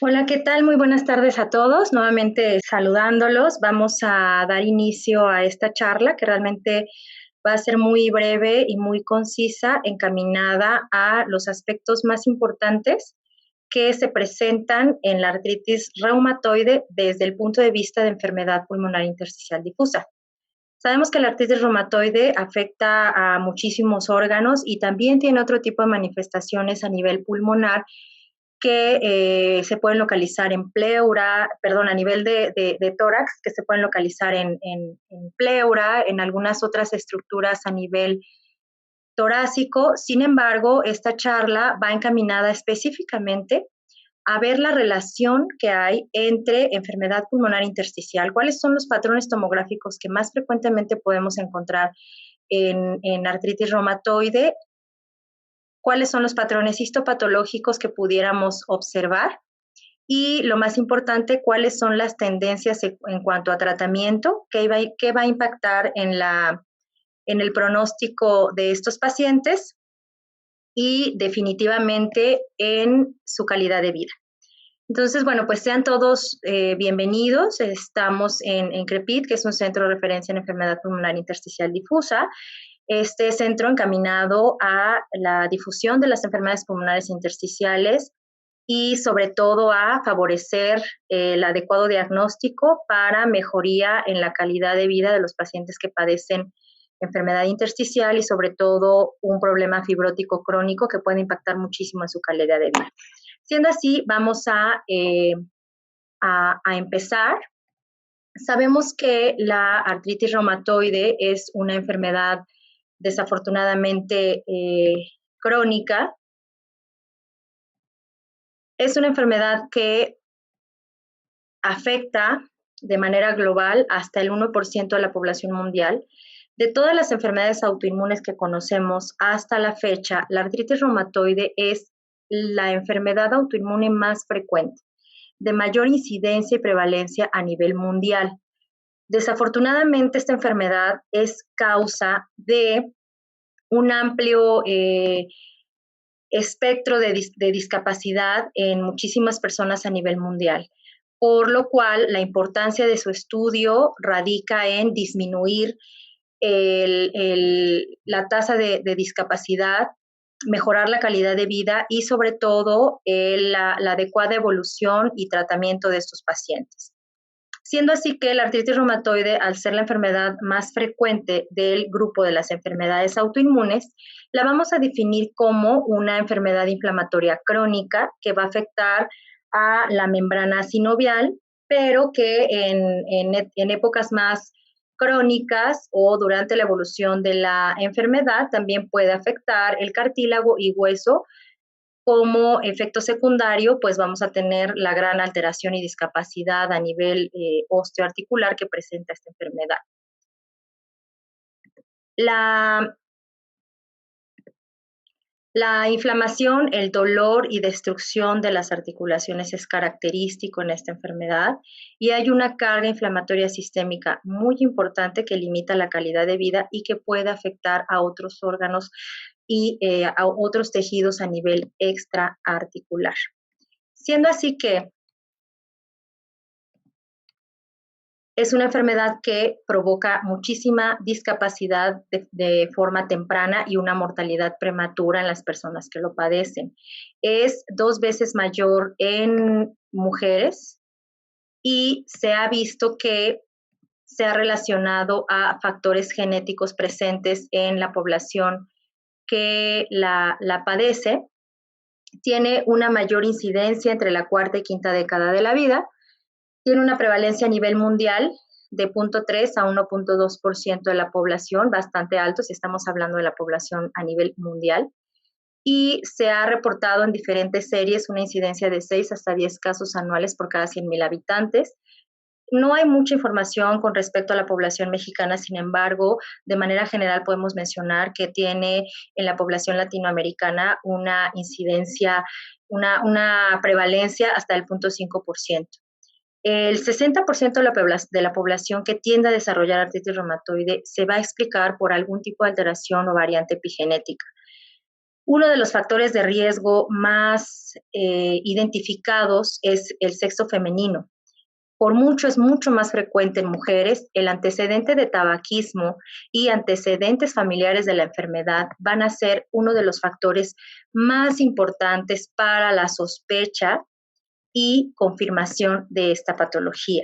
Hola, ¿qué tal? Muy buenas tardes a todos. Nuevamente saludándolos. Vamos a dar inicio a esta charla que realmente va a ser muy breve y muy concisa, encaminada a los aspectos más importantes que se presentan en la artritis reumatoide desde el punto de vista de enfermedad pulmonar intersticial difusa. Sabemos que la artritis reumatoide afecta a muchísimos órganos y también tiene otro tipo de manifestaciones a nivel pulmonar que se pueden localizar en pleura, perdón, a nivel de tórax, que se pueden localizar en pleura, en algunas otras estructuras a nivel torácico. Sin embargo, esta charla va encaminada específicamente a ver la relación que hay entre enfermedad pulmonar intersticial, cuáles son los patrones tomográficos que más frecuentemente podemos encontrar en artritis reumatoide, cuáles son los patrones histopatológicos que pudiéramos observar y lo más importante, cuáles son las tendencias en cuanto a tratamiento, qué va a impactar en el pronóstico de estos pacientes y definitivamente en su calidad de vida. Entonces, bueno, pues sean todos bienvenidos. Estamos en CREPIT, que es un centro de referencia en enfermedad pulmonar intersticial difusa. Este centro encaminado a la difusión de las enfermedades pulmonares intersticiales y sobre todo a favorecer el adecuado diagnóstico para mejoría en la calidad de vida de los pacientes que padecen enfermedad intersticial y sobre todo un problema fibrótico crónico que puede impactar muchísimo en su calidad de vida. Siendo así, vamos a empezar. Sabemos que la artritis reumatoide es una enfermedad desafortunadamente crónica. Es una enfermedad que afecta de manera global hasta el 1% de la población mundial. De todas las enfermedades autoinmunes que conocemos hasta la fecha, la artritis reumatoide es la enfermedad autoinmune más frecuente, de mayor incidencia y prevalencia a nivel mundial. Desafortunadamente, esta enfermedad es causa de un amplio espectro de discapacidad en muchísimas personas a nivel mundial, por lo cual la importancia de su estudio radica en disminuir la tasa de discapacidad, mejorar la calidad de vida y sobre todo la adecuada evolución y tratamiento de estos pacientes. Siendo así que la artritis reumatoide, al ser la enfermedad más frecuente del grupo de las enfermedades autoinmunes, la vamos a definir como una enfermedad inflamatoria crónica que va a afectar a la membrana sinovial, pero que en épocas más crónicas o durante la evolución de la enfermedad también puede afectar el cartílago y hueso. Como efecto secundario, pues vamos a tener la gran alteración y discapacidad a nivel osteoarticular que presenta esta enfermedad. La, la inflamación, el dolor y destrucción de las articulaciones es característico en esta enfermedad y hay una carga inflamatoria sistémica muy importante que limita la calidad de vida y que puede afectar a otros órganos y a otros tejidos a nivel extraarticular. Siendo así que es una enfermedad que provoca muchísima discapacidad de forma temprana y una mortalidad prematura en las personas que lo padecen. Es 2 veces mayor en mujeres y se ha visto que se ha relacionado a factores genéticos presentes en la población que la padece. Tiene una mayor incidencia entre la cuarta y quinta década de la vida. Tiene una prevalencia a nivel mundial de 0.3 a 1.2% de la población, bastante alto si estamos hablando de la población a nivel mundial. Y se ha reportado en diferentes series una incidencia de 6 hasta 10 casos anuales por cada 100,000 habitantes. No hay mucha información con respecto a la población mexicana, sin embargo, de manera general podemos mencionar que tiene en la población latinoamericana una incidencia, una prevalencia hasta el 0.5%. El 60% de la población que tiende a desarrollar artritis reumatoide se va a explicar por algún tipo de alteración o variante epigenética. Uno de los factores de riesgo más identificados es el sexo femenino. Por mucho es mucho más frecuente en mujeres. El antecedente de tabaquismo y antecedentes familiares de la enfermedad van a ser uno de los factores más importantes para la sospecha y confirmación de esta patología.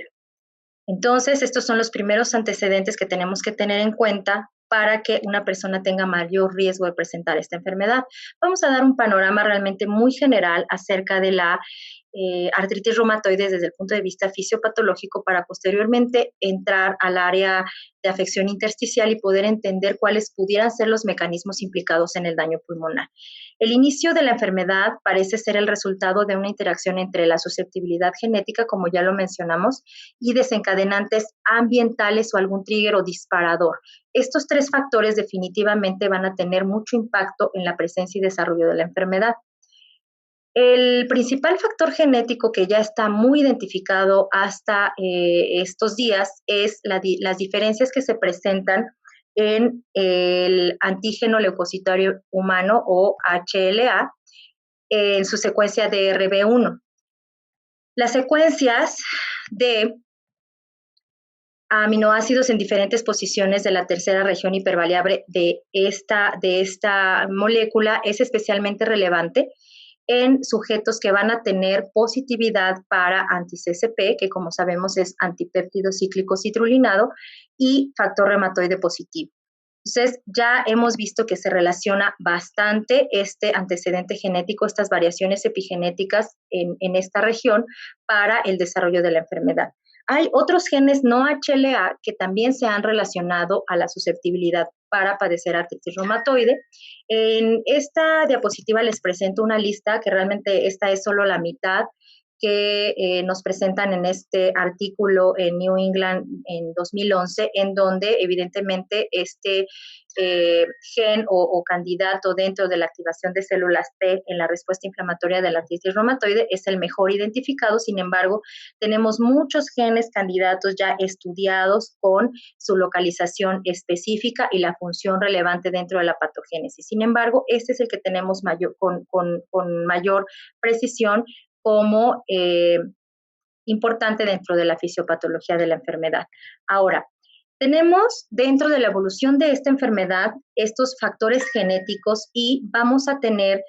Entonces, estos son los primeros antecedentes que tenemos que tener en cuenta para que una persona tenga mayor riesgo de presentar esta enfermedad. Vamos a dar un panorama realmente muy general acerca de la artritis reumatoide desde el punto de vista fisiopatológico para posteriormente entrar al área de afección intersticial y poder entender cuáles pudieran ser los mecanismos implicados en el daño pulmonar. El inicio de la enfermedad parece ser el resultado de una interacción entre la susceptibilidad genética, como ya lo mencionamos, y desencadenantes ambientales o algún trigger o disparador. Estos tres factores definitivamente van a tener mucho impacto en la presencia y desarrollo de la enfermedad. El principal factor genético que ya está muy identificado hasta estos días es las diferencias que se presentan en el antígeno leucocitario humano o HLA en su secuencia de RB1. Las secuencias de aminoácidos en diferentes posiciones de la tercera región hipervariable de esta molécula es especialmente relevante en sujetos que van a tener positividad para anti-CCP, que como sabemos es antipéptido cíclico citrulinado, y factor reumatoide positivo. Entonces, ya hemos visto que se relaciona bastante este antecedente genético, estas variaciones epigenéticas en esta región para el desarrollo de la enfermedad. Hay otros genes no HLA que también se han relacionado a la susceptibilidad para padecer artritis reumatoide. En esta diapositiva les presento una lista que realmente esta es solo la mitad que nos presentan en este artículo en New England en 2011, en donde evidentemente este gen o candidato dentro de la activación de células T en la respuesta inflamatoria de la artritis reumatoide es el mejor identificado. Sin embargo, tenemos muchos genes candidatos ya estudiados con su localización específica y la función relevante dentro de la patogénesis. Sin embargo, este es el que tenemos con mayor precisión como importante dentro de la fisiopatología de la enfermedad. Ahora, tenemos dentro de la evolución de esta enfermedad estos factores genéticos y vamos a tener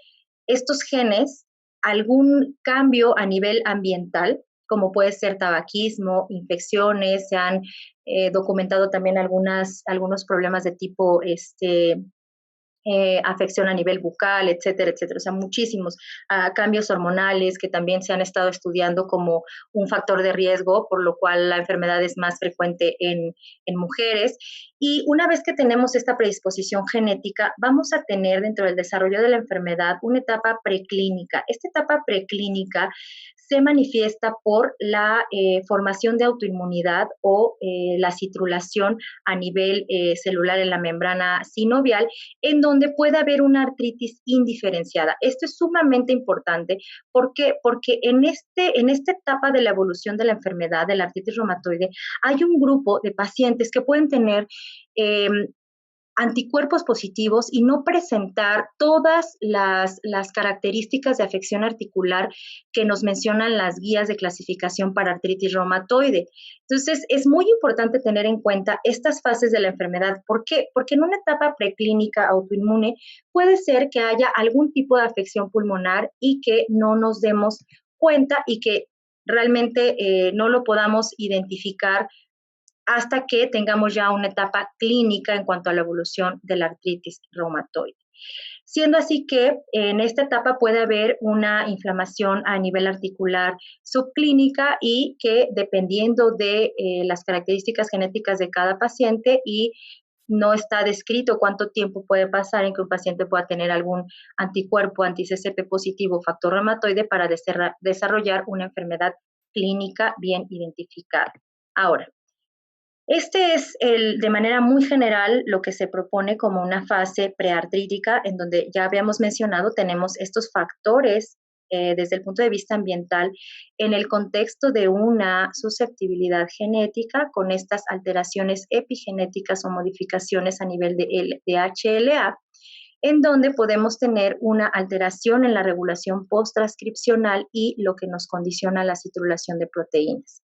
estos genes algún cambio a nivel ambiental, como puede ser tabaquismo, infecciones, se han documentado también algunos problemas de tipo afección a nivel bucal, etcétera, etcétera. O sea, muchísimos cambios hormonales que también se han estado estudiando como un factor de riesgo, por lo cual la enfermedad es más frecuente en mujeres. Y una vez que tenemos esta predisposición genética, vamos a tener dentro del desarrollo de la enfermedad una etapa preclínica. Esta etapa preclínica se manifiesta por la formación de autoinmunidad o la citrulación a nivel celular en la membrana sinovial, en donde puede haber una artritis indiferenciada. Esto es sumamente importante porque en esta etapa de la evolución de la enfermedad de la artritis reumatoide hay un grupo de pacientes que pueden tener anticuerpos positivos y no presentar todas las características de afección articular que nos mencionan las guías de clasificación para artritis reumatoide. Entonces, es muy importante tener en cuenta estas fases de la enfermedad. ¿Por qué? Porque en una etapa preclínica autoinmune puede ser que haya algún tipo de afección pulmonar y que no nos demos cuenta y que realmente no lo podamos identificar hasta que tengamos ya una etapa clínica en cuanto a la evolución de la artritis reumatoide. Siendo así que en esta etapa puede haber una inflamación a nivel articular subclínica y que dependiendo de las características genéticas de cada paciente y no está descrito cuánto tiempo puede pasar en que un paciente pueda tener algún anticuerpo anti-CCP positivo o factor reumatoide para desarrollar una enfermedad clínica bien identificada. Ahora, este es de manera muy general lo que se propone como una fase preartrítica, en donde ya habíamos mencionado, tenemos estos factores desde el punto de vista ambiental en el contexto de una susceptibilidad genética con estas alteraciones epigenéticas o modificaciones a nivel de HLA en donde podemos tener una alteración en la regulación post-transcripcional y lo que nos condiciona la citrulación de proteínas.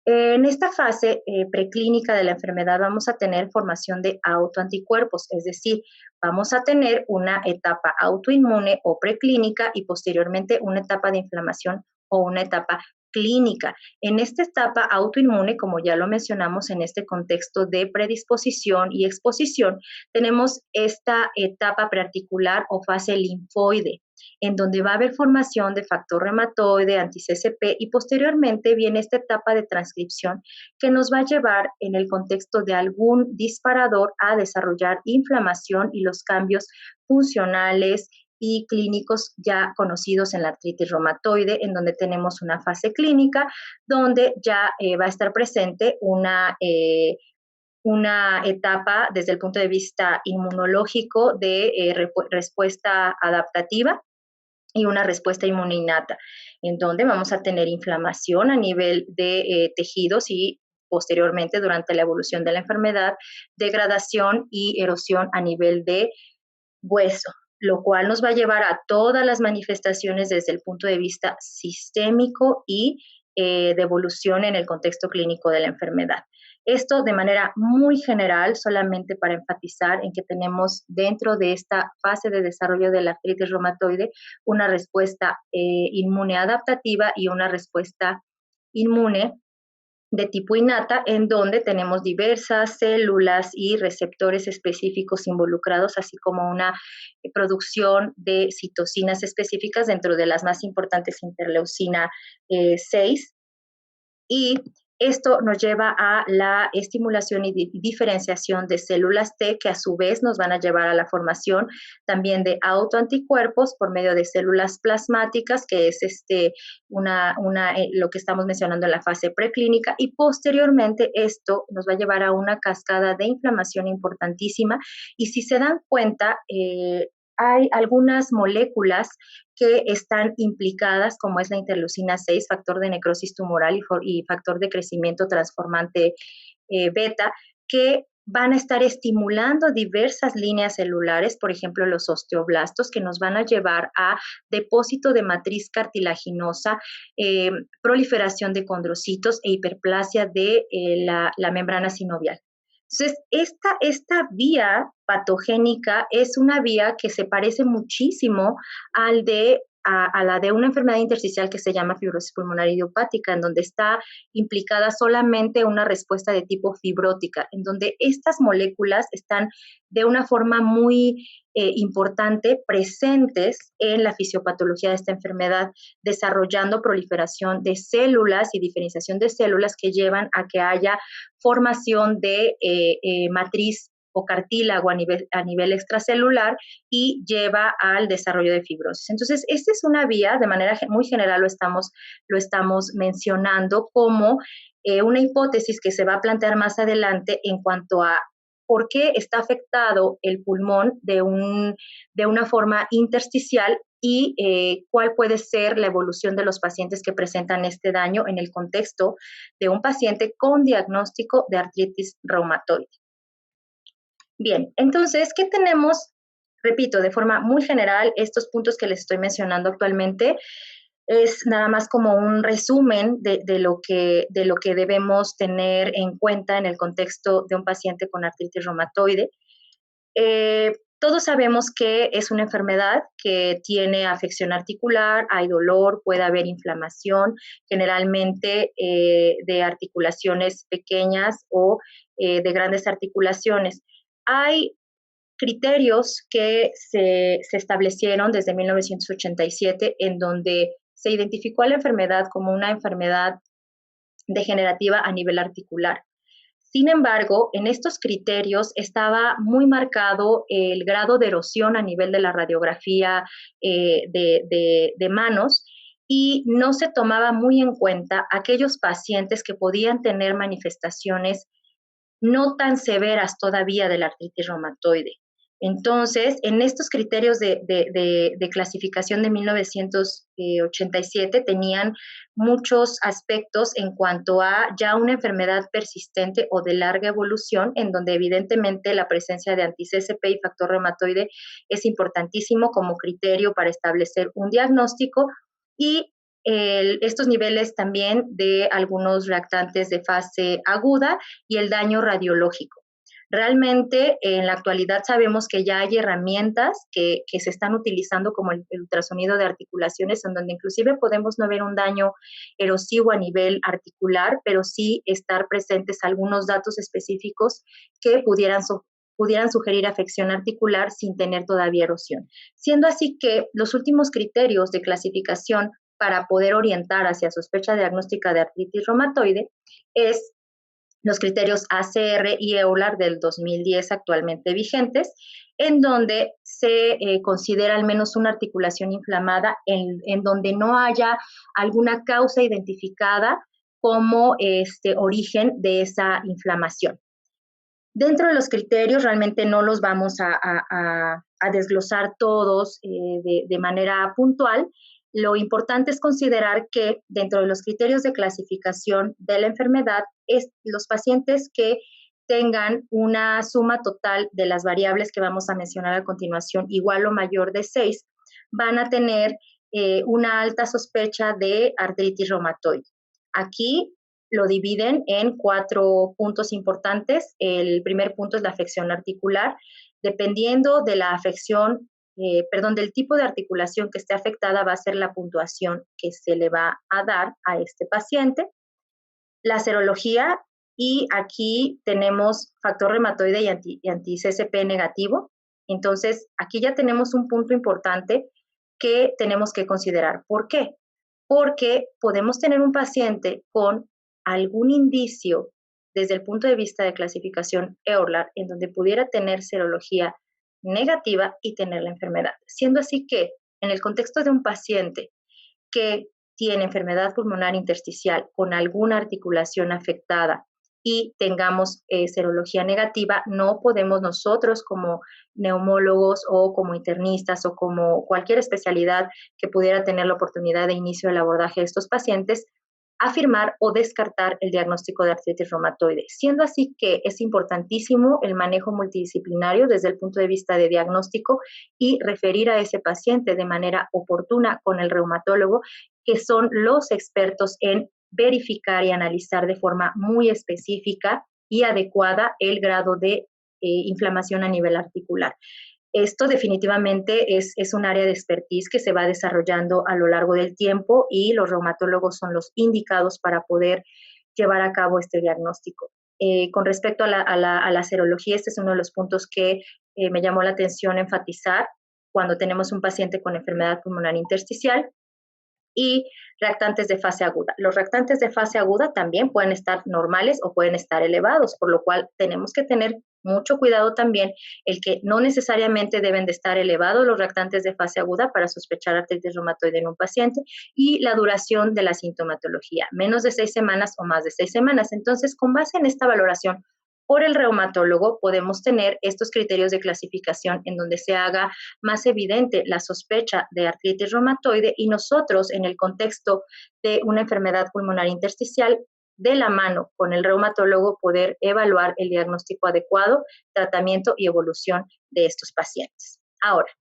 En esta fase preclínica de la enfermedad vamos a tener formación de autoanticuerpos, es decir, vamos a tener una etapa autoinmune o preclínica y posteriormente una etapa de inflamación o una etapa clínica. En esta etapa autoinmune, como ya lo mencionamos en este contexto de predisposición y exposición, tenemos esta etapa prearticular o fase linfoide, en donde va a haber formación de factor reumatoide, anti-CCP y posteriormente viene esta etapa de transcripción que nos va a llevar en el contexto de algún disparador a desarrollar inflamación y los cambios funcionales y clínicos ya conocidos en la artritis reumatoide, en donde tenemos una fase clínica donde ya va a estar presente una etapa desde el punto de vista inmunológico de respuesta adaptativa y una respuesta inmune innata, en donde vamos a tener inflamación a nivel de tejidos y posteriormente durante la evolución de la enfermedad, degradación y erosión a nivel de hueso, lo cual nos va a llevar a todas las manifestaciones desde el punto de vista sistémico y de evolución en el contexto clínico de la enfermedad. Esto de manera muy general, solamente para enfatizar en que tenemos dentro de esta fase de desarrollo de la artritis reumatoide una respuesta inmune adaptativa y una respuesta inmune de tipo innata, en donde tenemos diversas células y receptores específicos involucrados, así como una producción de citocinas específicas, dentro de las más importantes interleucina 6, y esto nos lleva a la estimulación y diferenciación de células T, que a su vez nos van a llevar a la formación también de autoanticuerpos por medio de células plasmáticas, que es lo que estamos mencionando en la fase preclínica, y posteriormente esto nos va a llevar a una cascada de inflamación importantísima. Y si se dan cuenta, hay algunas moléculas que están implicadas, como es la interleucina 6, factor de necrosis tumoral y factor de crecimiento transformante beta, que van a estar estimulando diversas líneas celulares, por ejemplo, los osteoblastos, que nos van a llevar a depósito de matriz cartilaginosa, proliferación de condrocitos e hiperplasia de la membrana sinovial. Entonces, esta vía patogénica es una vía que se parece muchísimo a la de una enfermedad intersticial que se llama fibrosis pulmonar idiopática, en donde está implicada solamente una respuesta de tipo fibrótica, en donde estas moléculas están de una forma muy importante presentes en la fisiopatología de esta enfermedad, desarrollando proliferación de células y diferenciación de células que llevan a que haya formación de matriz o cartílago a nivel extracelular y lleva al desarrollo de fibrosis. Entonces, esta es una vía, de manera muy general lo estamos mencionando como una hipótesis que se va a plantear más adelante en cuanto a por qué está afectado el pulmón de una forma intersticial y cuál puede ser la evolución de los pacientes que presentan este daño en el contexto de un paciente con diagnóstico de artritis reumatoide. Bien, entonces, ¿qué tenemos? Repito, de forma muy general, estos puntos que les estoy mencionando actualmente es nada más como un resumen de lo que debemos tener en cuenta en el contexto de un paciente con artritis reumatoide. Todos sabemos que es una enfermedad que tiene afección articular, hay dolor, puede haber inflamación, generalmente de articulaciones pequeñas o de grandes articulaciones. Hay criterios que se establecieron desde 1987 en donde se identificó a la enfermedad como una enfermedad degenerativa a nivel articular. Sin embargo, en estos criterios estaba muy marcado el grado de erosión a nivel de la radiografía de manos, y no se tomaba muy en cuenta aquellos pacientes que podían tener manifestaciones no tan severas todavía de la artritis reumatoide. Entonces, en estos criterios de clasificación de 1987 tenían muchos aspectos en cuanto a ya una enfermedad persistente o de larga evolución, en donde evidentemente la presencia de anti-CCP y factor reumatoide es importantísimo como criterio para establecer un diagnóstico y estos niveles también de algunos reactantes de fase aguda y el daño radiológico. Realmente en la actualidad sabemos que ya hay herramientas que se están utilizando como el ultrasonido de articulaciones, en donde inclusive podemos no ver un daño erosivo a nivel articular, pero sí estar presentes algunos datos específicos que pudieran sugerir afección articular sin tener todavía erosión. Siendo así que los últimos criterios de clasificación para poder orientar hacia sospecha diagnóstica de artritis reumatoide es los criterios ACR y EULAR del 2010 actualmente vigentes, en donde se considera al menos una articulación inflamada en donde no haya alguna causa identificada como origen de esa inflamación. Dentro de los criterios, realmente no los vamos a desglosar todos de manera puntual. Lo importante es considerar que dentro de los criterios de clasificación de la enfermedad, es los pacientes que tengan una suma total de las variables que vamos a mencionar a continuación igual o mayor de 6, van a tener una alta sospecha de artritis reumatoide. Aquí lo dividen en 4 puntos importantes. El primer punto es la afección articular. Dependiendo de la afección, del tipo de articulación que esté afectada, va a ser la puntuación que se le va a dar a este paciente. La serología, y aquí tenemos factor reumatoide y anti-CCP negativo. Entonces, aquí ya tenemos un punto importante que tenemos que considerar. ¿Por qué? Porque podemos tener un paciente con algún indicio desde el punto de vista de clasificación EULAR en donde pudiera tener serología negativa y tener la enfermedad. Siendo así que en el contexto de un paciente que tiene enfermedad pulmonar intersticial con alguna articulación afectada y tengamos serología negativa, no podemos nosotros como neumólogos o como internistas o como cualquier especialidad que pudiera tener la oportunidad de inicio del abordaje de estos pacientes, afirmar o descartar el diagnóstico de artritis reumatoide, siendo así que es importantísimo el manejo multidisciplinario desde el punto de vista de diagnóstico y referir a ese paciente de manera oportuna con el reumatólogo, que son los expertos en verificar y analizar de forma muy específica y adecuada el grado de inflamación a nivel articular. Esto definitivamente es un área de expertise que se va desarrollando a lo largo del tiempo y los reumatólogos son los indicados para poder llevar a cabo este diagnóstico. Con respecto a la serología, este es uno de los puntos que me llamó la atención enfatizar cuando tenemos un paciente con enfermedad pulmonar intersticial y reactantes de fase aguda. Los reactantes de fase aguda también pueden estar normales o pueden estar elevados, por lo cual tenemos que tener mucho cuidado también el que no necesariamente deben de estar elevados los reactantes de fase aguda para sospechar artritis reumatoide en un paciente y la duración de la sintomatología, menos de 6 semanas o más de 6 semanas. Entonces, con base en esta valoración por el reumatólogo, podemos tener estos criterios de clasificación en donde se haga más evidente la sospecha de artritis reumatoide y nosotros, en el contexto de una enfermedad pulmonar intersticial, de la mano con el reumatólogo, poder evaluar el diagnóstico adecuado, tratamiento y evolución de estos pacientes. Ahora,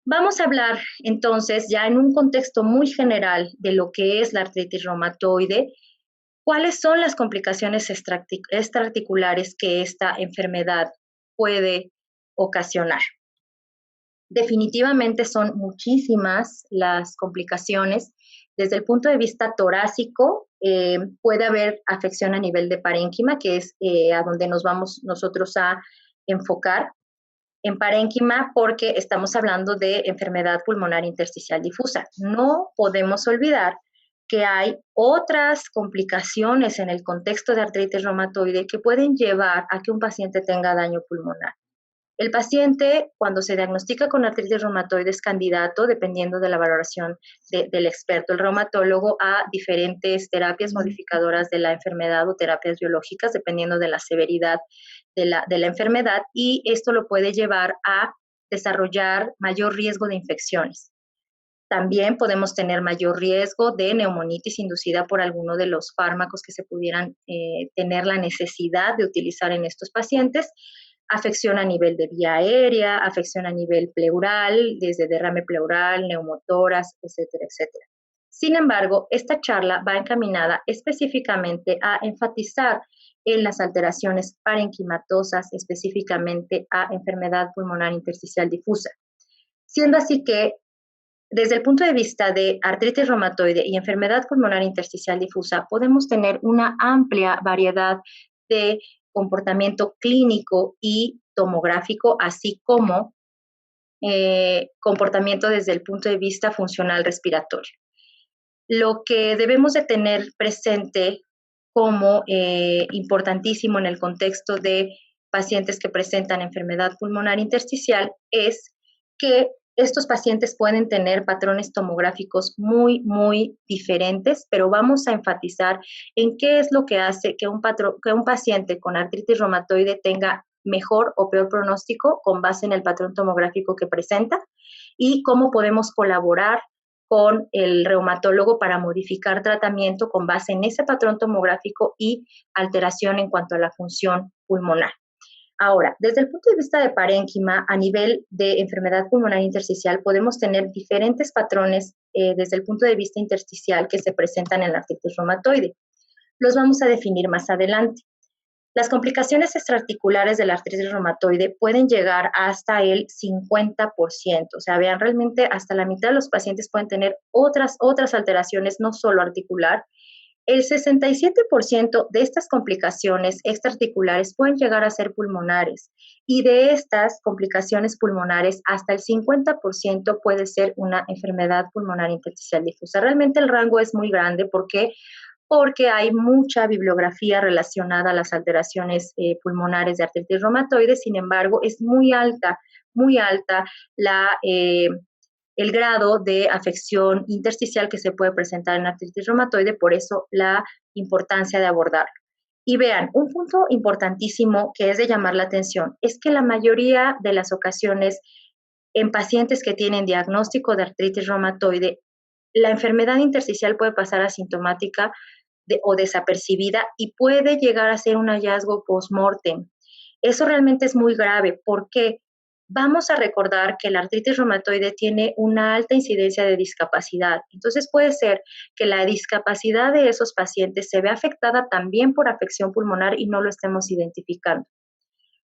vamos a hablar entonces ya en un contexto muy general de lo que es la artritis reumatoide. ¿Cuáles son las complicaciones extraarticulares que esta enfermedad puede ocasionar? Definitivamente son muchísimas las complicaciones. Desde el punto de vista torácico, puede haber afección a nivel de parénquima, que es a donde nos vamos nosotros a enfocar. En parénquima, porque estamos hablando de enfermedad pulmonar intersticial difusa. No podemos olvidar que hay otras complicaciones en el contexto de artritis reumatoide que pueden llevar a que un paciente tenga daño pulmonar. El paciente, cuando se diagnostica con artritis reumatoide, es candidato, dependiendo de la valoración del experto, el reumatólogo, a diferentes terapias modificadoras de la enfermedad o terapias biológicas, dependiendo de la severidad de la enfermedad, y esto lo puede llevar a desarrollar mayor riesgo de infecciones. También podemos tener mayor riesgo de neumonitis inducida por alguno de los fármacos que se pudieran tener la necesidad de utilizar en estos pacientes. Afección a nivel de vía aérea, afección a nivel pleural, desde derrame pleural, neumotoras, etcétera, etcétera. Sin embargo, esta charla va encaminada específicamente a enfatizar en las alteraciones parenquimatosas, específicamente a enfermedad pulmonar intersticial difusa. Siendo así que desde el punto de vista de artritis reumatoide y enfermedad pulmonar intersticial difusa, podemos tener una amplia variedad de comportamiento clínico y tomográfico, así como comportamiento desde el punto de vista funcional respiratorio. Lo que debemos de tener presente como importantísimo en el contexto de pacientes que presentan enfermedad pulmonar intersticial es que estos pacientes pueden tener patrones tomográficos muy, muy diferentes, pero vamos a enfatizar en qué es lo que hace que un paciente con artritis reumatoide tenga mejor o peor pronóstico con base en el patrón tomográfico que presenta y cómo podemos colaborar con el reumatólogo para modificar tratamiento con base en ese patrón tomográfico y alteración en cuanto a la función pulmonar. Ahora, desde el punto de vista de parénquima, a nivel de enfermedad pulmonar intersticial, podemos tener diferentes patrones desde el punto de vista intersticial que se presentan en la artritis reumatoide. Los vamos a definir más adelante. Las complicaciones extraarticulares de la artritis reumatoide pueden llegar hasta el 50%. O sea, vean, realmente hasta la mitad de los pacientes pueden tener otras alteraciones, no solo articular. El 67% de estas complicaciones extraarticulares pueden llegar a ser pulmonares y de estas complicaciones pulmonares hasta el 50% puede ser una enfermedad pulmonar intersticial difusa. Realmente el rango es muy grande porque hay mucha bibliografía relacionada a las alteraciones pulmonares de artritis reumatoide. Sin embargo, es muy alta el grado de afección intersticial que se puede presentar en artritis reumatoide, por eso la importancia de abordarlo. Y vean, un punto importantísimo que es de llamar la atención es que la mayoría de las ocasiones en pacientes que tienen diagnóstico de artritis reumatoide, la enfermedad intersticial puede pasar asintomática o desapercibida y puede llegar a ser un hallazgo post-mortem. Eso realmente es muy grave. ¿Por qué? Vamos a recordar que la artritis reumatoide tiene una alta incidencia de discapacidad. Entonces puede ser que la discapacidad de esos pacientes se vea afectada también por afección pulmonar y no lo estemos identificando.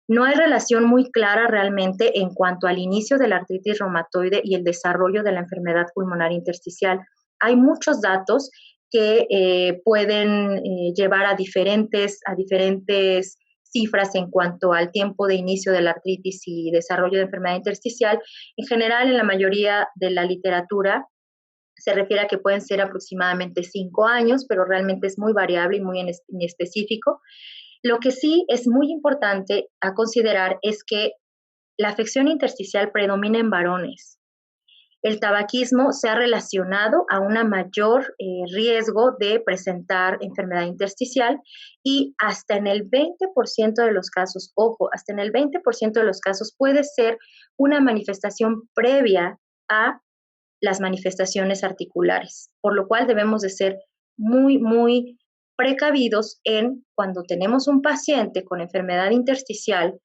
No hay relación muy clara realmente en cuanto al inicio de la artritis reumatoide y el desarrollo de la enfermedad pulmonar intersticial. Hay muchos datos que pueden llevar a diferentes cifras en cuanto al tiempo de inicio de la artritis y desarrollo de enfermedad intersticial. En general, en la mayoría de la literatura se refiere a que pueden ser aproximadamente 5 años, pero realmente es muy variable y muy inespecífico. Lo que sí es muy importante a considerar es que la afección intersticial predomina en varones. El tabaquismo se ha relacionado a un mayor riesgo de presentar enfermedad intersticial y hasta en el 20% de los casos, ojo, hasta en el 20% de los casos puede ser una manifestación previa a las manifestaciones articulares, por lo cual debemos de ser muy, muy precavidos en cuando tenemos un paciente con enfermedad intersticial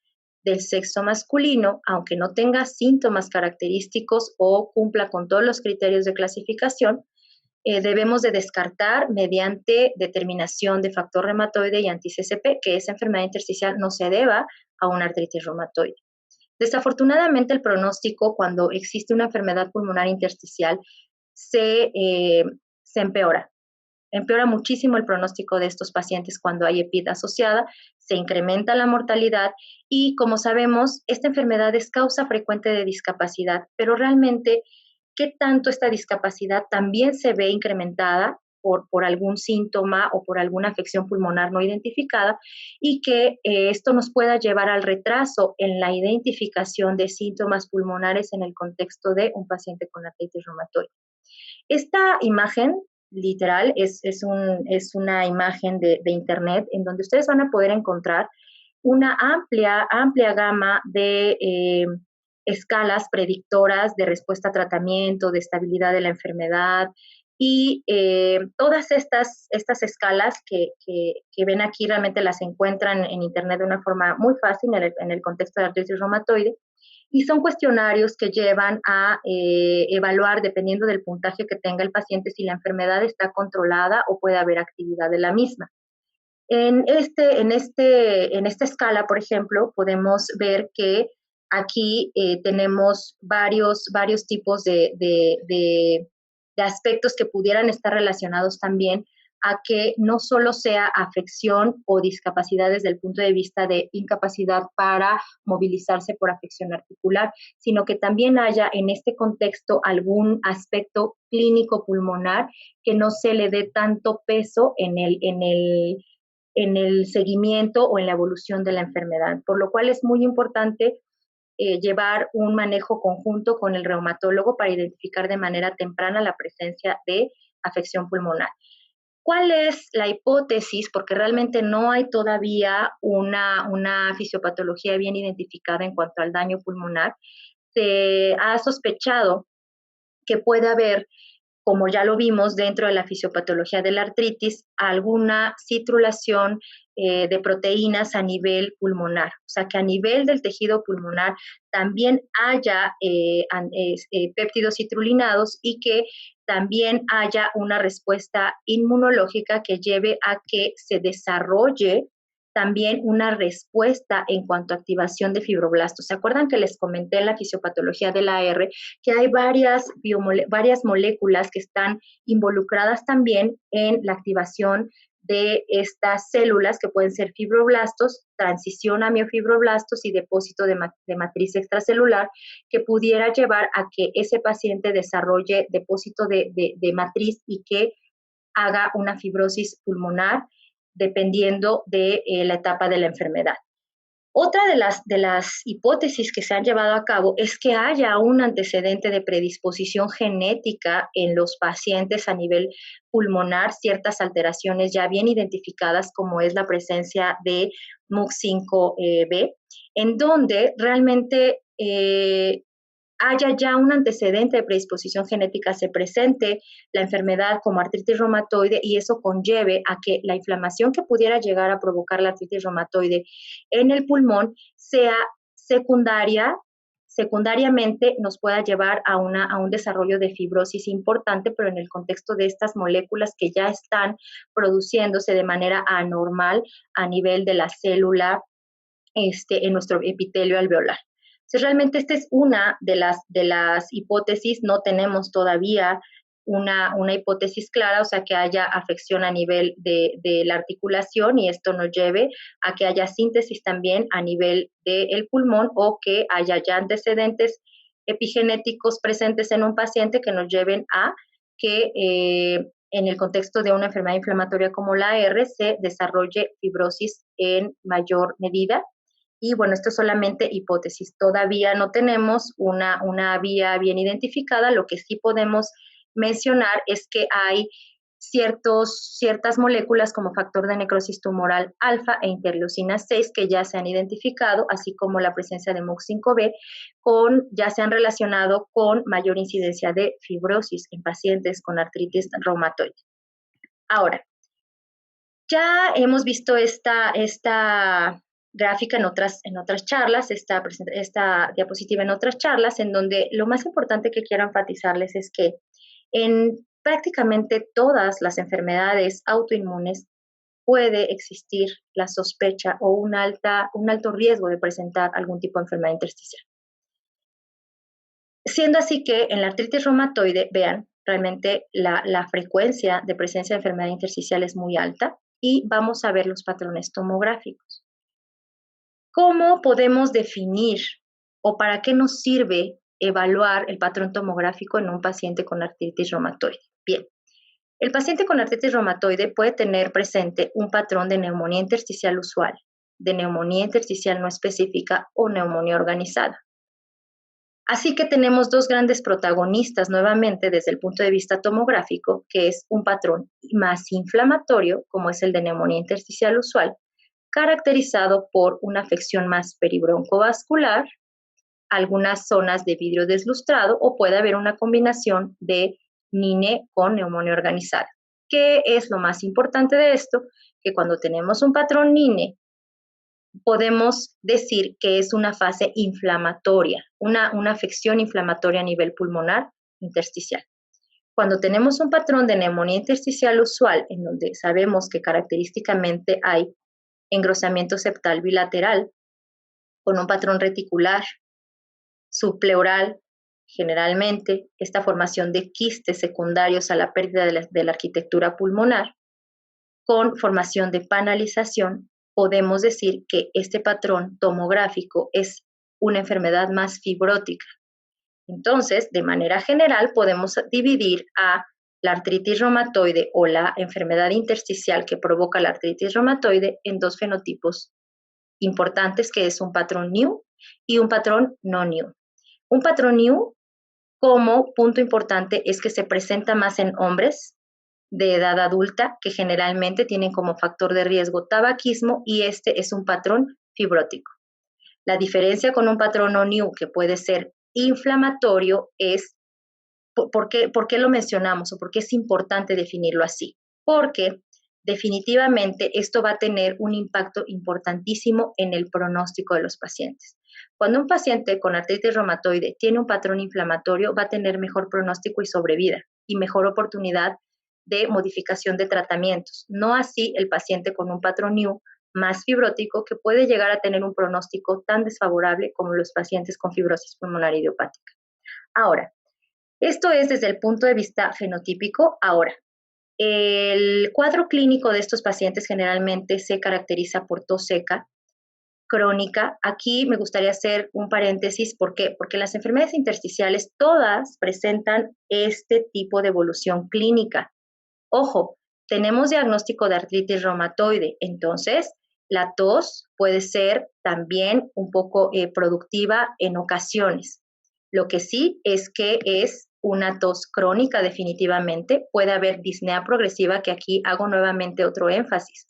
del sexo masculino, aunque no tenga síntomas característicos o cumpla con todos los criterios de clasificación, debemos de descartar mediante determinación de factor reumatoide y anti-CCP que esa enfermedad intersticial no se deba a una artritis reumatoide. Desafortunadamente, el pronóstico cuando existe una enfermedad pulmonar intersticial se empeora. Empeora muchísimo el pronóstico de estos pacientes cuando hay EPID asociada, se incrementa la mortalidad y, como sabemos, esta enfermedad es causa frecuente de discapacidad, pero realmente, ¿qué tanto esta discapacidad también se ve incrementada por algún síntoma o por alguna afección pulmonar no identificada y que esto nos pueda llevar al retraso en la identificación de síntomas pulmonares en el contexto de un paciente con artritis reumatoide. Esta imagen literal es una imagen de internet en donde ustedes van a poder encontrar una amplia gama de escalas predictoras de respuesta a tratamiento, de estabilidad de la enfermedad y todas estas escalas que ven aquí realmente las encuentran en internet de una forma muy fácil en el contexto de artritis reumatoide y son cuestionarios que llevan a evaluar, dependiendo del puntaje que tenga el paciente, si la enfermedad está controlada o puede haber actividad de la misma. En esta escala, por ejemplo, podemos ver que aquí tenemos varios tipos de aspectos que pudieran estar relacionados también a que no solo sea afección o discapacidad desde el punto de vista de incapacidad para movilizarse por afección articular, sino que también haya en este contexto algún aspecto clínico pulmonar que no se le dé tanto peso en el seguimiento o en la evolución de la enfermedad, por lo cual es muy importante llevar un manejo conjunto con el reumatólogo para identificar de manera temprana la presencia de afección pulmonar. ¿Cuál es la hipótesis? Porque realmente no hay todavía una fisiopatología bien identificada en cuanto al daño pulmonar. Se ha sospechado que puede haber, como ya lo vimos dentro de la fisiopatología de la artritis, alguna citrulación de proteínas a nivel pulmonar. O sea, que a nivel del tejido pulmonar también haya péptidos citrulinados y que también haya una respuesta inmunológica que lleve a que se desarrolle también una respuesta en cuanto a activación de fibroblastos. ¿Se acuerdan que les comenté en la fisiopatología de la AR que hay varias moléculas que están involucradas también en la activación de estas células que pueden ser fibroblastos, transición a miofibroblastos y depósito de matriz extracelular que pudiera llevar a que ese paciente desarrolle depósito de matriz y que haga una fibrosis pulmonar dependiendo de la etapa de la enfermedad. Otra de las hipótesis que se han llevado a cabo es que haya un antecedente de predisposición genética en los pacientes a nivel pulmonar, ciertas alteraciones ya bien identificadas como es la presencia de MUC5B, en donde realmente haya ya un antecedente de predisposición genética, se presente la enfermedad como artritis reumatoide y eso conlleve a que la inflamación que pudiera llegar a provocar la artritis reumatoide en el pulmón sea secundariamente nos pueda llevar a un desarrollo de fibrosis importante, pero en el contexto de estas moléculas que ya están produciéndose de manera anormal a nivel de la célula en nuestro epitelio alveolar. Entonces, realmente esta es una de las hipótesis, no tenemos todavía una hipótesis clara, o sea, que haya afección a nivel de la articulación y esto nos lleve a que haya síntesis también a nivel del pulmón o que haya ya antecedentes epigenéticos presentes en un paciente que nos lleven a que en el contexto de una enfermedad inflamatoria como la AR se desarrolle fibrosis en mayor medida. Y bueno, esto es solamente hipótesis. Todavía no tenemos una vía bien identificada. Lo que sí podemos mencionar es que hay ciertas moléculas como factor de necrosis tumoral alfa e interleucina 6 que ya se han identificado, así como la presencia de MUC5B, ya se han relacionado con mayor incidencia de fibrosis en pacientes con artritis reumatoide. Ahora, ya hemos visto esta gráfica en otras charlas, esta diapositiva en otras charlas, en donde lo más importante que quiero enfatizarles es que en prácticamente todas las enfermedades autoinmunes puede existir la sospecha o un alto riesgo de presentar algún tipo de enfermedad intersticial. Siendo así que en la artritis reumatoide, vean, realmente la frecuencia de presencia de enfermedad intersticial es muy alta y vamos a ver los patrones tomográficos. ¿Cómo podemos definir o para qué nos sirve evaluar el patrón tomográfico en un paciente con artritis reumatoide? Bien, El paciente con artritis reumatoide puede tener presente un patrón de neumonía intersticial usual, de neumonía intersticial no específica o neumonía organizada. Así que tenemos dos grandes protagonistas nuevamente desde el punto de vista tomográfico, que es un patrón más inflamatorio, como es el de neumonía intersticial usual, caracterizado por una afección más peribroncovascular, algunas zonas de vidrio deslustrado o puede haber una combinación de NINE con neumonía organizada. ¿Qué es lo más importante de esto? Que cuando tenemos un patrón NINE, podemos decir que es una fase inflamatoria, una afección inflamatoria a nivel pulmonar intersticial. Cuando tenemos un patrón de neumonía intersticial usual, en donde sabemos que característicamente hay engrosamiento septal bilateral con un patrón reticular, subpleural, generalmente esta formación de quistes secundarios a la pérdida de la arquitectura pulmonar, con formación de panalización, podemos decir que este patrón tomográfico es una enfermedad más fibrótica. Entonces, de manera general, podemos dividir a la artritis reumatoide o la enfermedad intersticial que provoca la artritis reumatoide en dos fenotipos importantes, que es un patrón new y un patrón no new. Un patrón new, como punto importante, es que se presenta más en hombres de edad adulta que generalmente tienen como factor de riesgo tabaquismo y este es un patrón fibrótico. La diferencia con un patrón no new que puede ser inflamatorio es, ¿por qué lo mencionamos o por qué es importante definirlo así? Porque definitivamente esto va a tener un impacto importantísimo en el pronóstico de los pacientes. Cuando un paciente con artritis reumatoide tiene un patrón inflamatorio, va a tener mejor pronóstico y sobrevida y mejor oportunidad de modificación de tratamientos. No así el paciente con un patrón new más fibrótico que puede llegar a tener un pronóstico tan desfavorable como los pacientes con fibrosis pulmonar idiopática. Ahora, esto es desde el punto de vista fenotípico. Ahora, el cuadro clínico de estos pacientes generalmente se caracteriza por tos seca, crónica. Aquí me gustaría hacer un paréntesis. ¿Por qué? Porque las enfermedades intersticiales todas presentan este tipo de evolución clínica. Ojo, tenemos diagnóstico de artritis reumatoide, entonces la tos puede ser también un poco productiva en ocasiones. Lo que sí es que es una tos crónica definitivamente, puede haber disnea progresiva, que aquí hago nuevamente otro énfasis.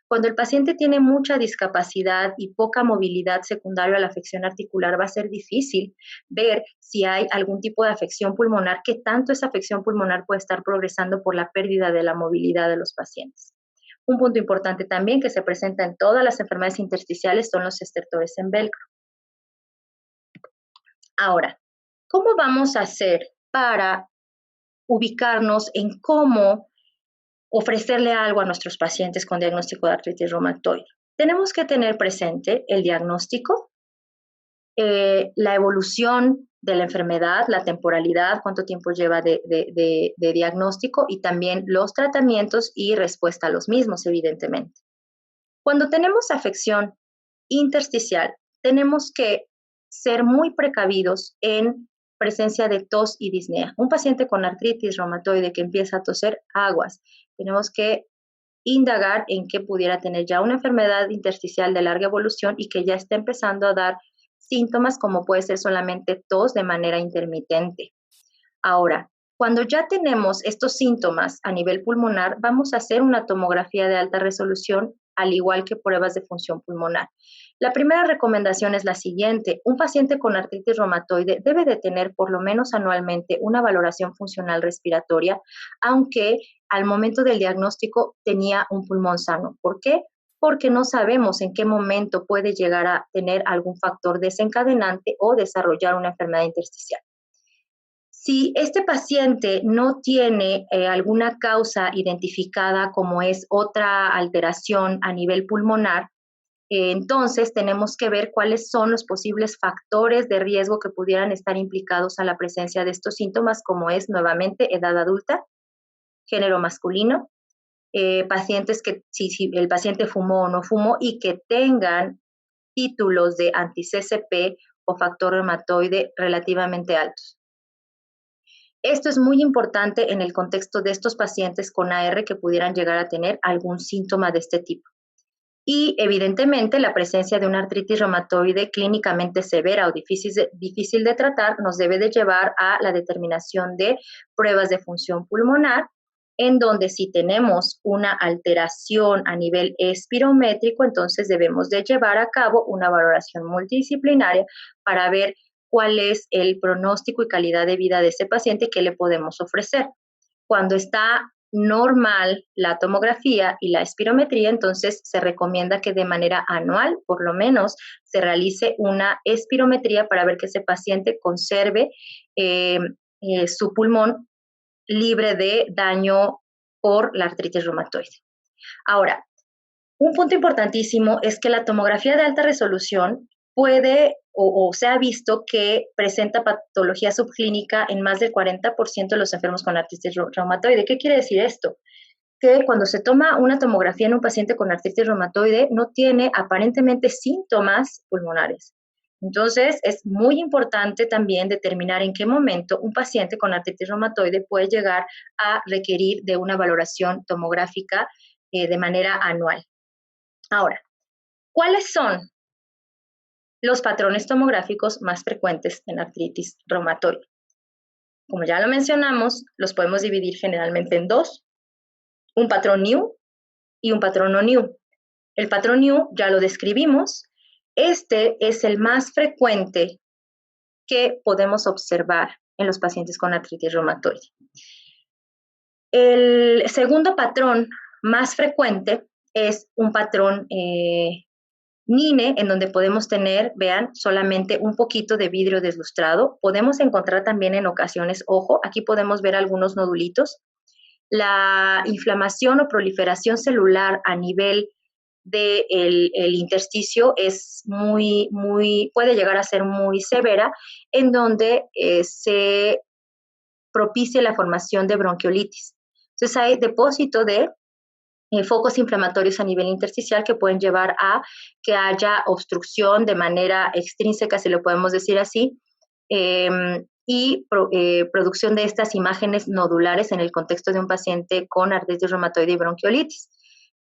Cuando el paciente tiene mucha discapacidad y poca movilidad secundaria a la afección articular, va a ser difícil ver si hay algún tipo de afección pulmonar, que tanto esa afección pulmonar puede estar progresando por la pérdida de la movilidad de los pacientes. Un punto importante también que se presenta en todas las enfermedades intersticiales son los estertores en velcro. Ahora, ¿cómo vamos a hacer para ubicarnos en cómo ofrecerle algo a nuestros pacientes con diagnóstico de artritis reumatoide? Tenemos que tener presente el diagnóstico, la evolución de la enfermedad, la temporalidad, cuánto tiempo lleva de diagnóstico y también los tratamientos y respuesta a los mismos, evidentemente. Cuando tenemos afección intersticial, tenemos que ser muy precavidos en presencia de tos y disnea. Un paciente con artritis reumatoide que empieza a toser, aguas. Tenemos que indagar en que pudiera tener ya una enfermedad intersticial de larga evolución y que ya está empezando a dar síntomas como puede ser solamente tos de manera intermitente. Ahora, cuando ya tenemos estos síntomas a nivel pulmonar, vamos a hacer una tomografía de alta resolución, al igual que pruebas de función pulmonar. La primera recomendación es la siguiente: un paciente con artritis reumatoide debe de tener por lo menos anualmente una valoración funcional respiratoria, aunque al momento del diagnóstico tenía un pulmón sano. ¿Por qué? Porque no sabemos en qué momento puede llegar a tener algún factor desencadenante o desarrollar una enfermedad intersticial. Si este paciente no tiene alguna causa identificada como es otra alteración a nivel pulmonar, entonces tenemos que ver cuáles son los posibles factores de riesgo que pudieran estar implicados a la presencia de estos síntomas, como es nuevamente edad adulta, género masculino, pacientes que si el paciente fumó o no fumó y que tengan títulos de anti-CCP o factor reumatoide relativamente altos. Esto es muy importante en el contexto de estos pacientes con AR que pudieran llegar a tener algún síntoma de este tipo. Y evidentemente la presencia de una artritis reumatoide clínicamente severa o difícil de tratar nos debe de llevar a la determinación de pruebas de función pulmonar, en donde si tenemos una alteración a nivel espirométrico, entonces debemos de llevar a cabo una valoración multidisciplinaria para ver cuál es el pronóstico y calidad de vida de ese paciente y qué le podemos ofrecer. Cuando está normal la tomografía y la espirometría, entonces se recomienda que de manera anual, por lo menos, se realice una espirometría para ver que ese paciente conserve su pulmón libre de daño por la artritis reumatoide. Ahora, un punto importantísimo es que la tomografía de alta resolución puede o se ha visto que presenta patología subclínica en más del 40% de los enfermos con artritis reumatoide. ¿Qué quiere decir esto? Que cuando se toma una tomografía en un paciente con artritis reumatoide no tiene aparentemente síntomas pulmonares. Entonces, es muy importante también determinar en qué momento un paciente con artritis reumatoide puede llegar a requerir de una valoración tomográfica de manera anual. Ahora, ¿cuáles son los patrones tomográficos más frecuentes en artritis reumatoide? Como ya lo mencionamos, los podemos dividir generalmente en dos, un patrón new y un patrón no new. El patrón new ya lo describimos, este es el más frecuente que podemos observar en los pacientes con artritis reumatoide. El segundo patrón más frecuente es un patrón NINE, en donde podemos tener, vean, solamente un poquito de vidrio deslustrado. Podemos encontrar también en ocasiones, ojo, aquí podemos ver algunos nodulitos. La inflamación o proliferación celular a nivel del intersticio es puede llegar a ser muy severa, en donde se propicia la formación de bronquiolitis. Entonces hay depósito de focos inflamatorios a nivel intersticial que pueden llevar a que haya obstrucción de manera extrínseca, si lo podemos decir así, producción de estas imágenes nodulares en el contexto de un paciente con artritis reumatoide y bronquiolitis.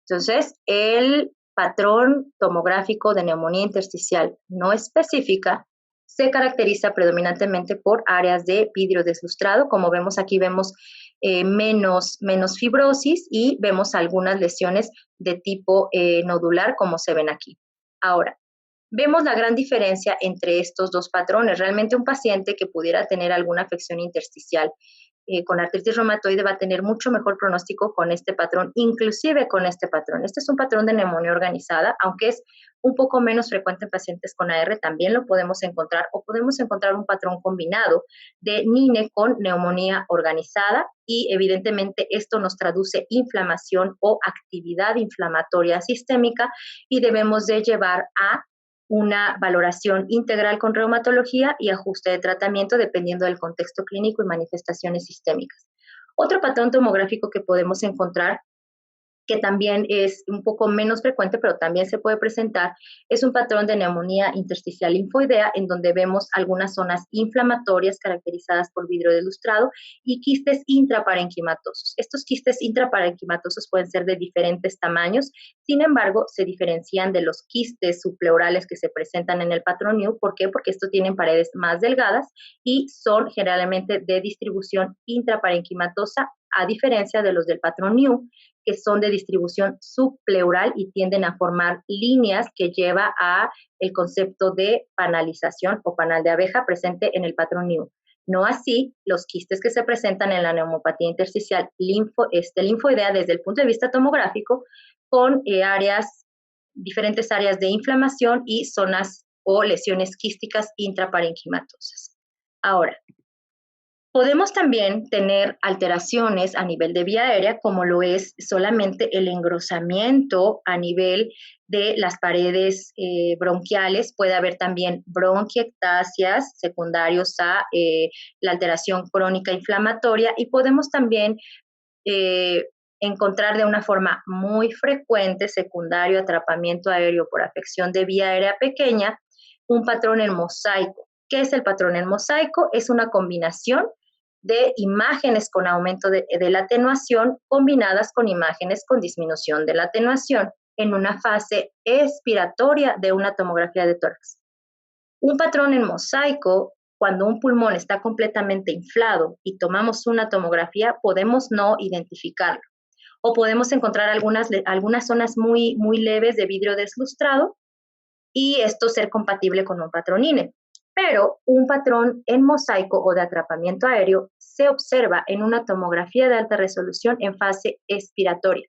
Entonces, el patrón tomográfico de neumonía intersticial no específica se caracteriza predominantemente por áreas de vidrio deslustrado. Como vemos aquí, vemos menos fibrosis y vemos algunas lesiones de tipo nodular, como se ven aquí. Ahora, vemos la gran diferencia entre estos dos patrones. Realmente un paciente que pudiera tener alguna afección intersticial con artritis reumatoide va a tener mucho mejor pronóstico con este patrón, inclusive con este patrón. Este es un patrón de neumonía organizada, aunque es un poco menos frecuente en pacientes con AR, también lo podemos encontrar, o podemos encontrar un patrón combinado de NINE con neumonía organizada, y evidentemente esto nos traduce inflamación o actividad inflamatoria sistémica, y debemos de llevar a una valoración integral con reumatología y ajuste de tratamiento dependiendo del contexto clínico y manifestaciones sistémicas. Otro patrón tomográfico que podemos encontrar, que también es un poco menos frecuente, pero también se puede presentar, es un patrón de neumonía intersticial linfoidea, en donde vemos algunas zonas inflamatorias caracterizadas por vidrio deslustrado y quistes intraparenquimatosos. Estos quistes intraparenquimatosos pueden ser de diferentes tamaños, sin embargo, se diferencian de los quistes subpleurales que se presentan en el patrón new. ¿Por qué? Porque estos tienen paredes más delgadas y son generalmente de distribución intraparenquimatosa, a diferencia de los del patrón new, que son de distribución subpleural y tienden a formar líneas que lleva a el concepto de panalización o panal de abeja presente en el patrón new. No así los quistes que se presentan en la neumopatía intersticial linfoidea desde el punto de vista tomográfico, con diferentes áreas de inflamación y zonas o lesiones quísticas intraparenquimatosas. Ahora, podemos también tener alteraciones a nivel de vía aérea, como lo es solamente el engrosamiento a nivel de las paredes bronquiales. Puede haber también bronquiectasias secundarios a la alteración crónica inflamatoria, y podemos también encontrar de una forma muy frecuente, secundario a atrapamiento aéreo por afección de vía aérea pequeña, un patrón en mosaico. ¿Qué es el patrón en mosaico? Es una combinación de imágenes con aumento de la atenuación combinadas con imágenes con disminución de la atenuación en una fase expiratoria de una tomografía de tórax. Un patrón en mosaico, cuando un pulmón está completamente inflado y tomamos una tomografía, podemos no identificarlo. O podemos encontrar algunas zonas muy, muy leves de vidrio deslustrado y esto ser compatible con un patrón INE. Pero un patrón en mosaico o de atrapamiento aéreo se observa en una tomografía de alta resolución en fase expiratoria.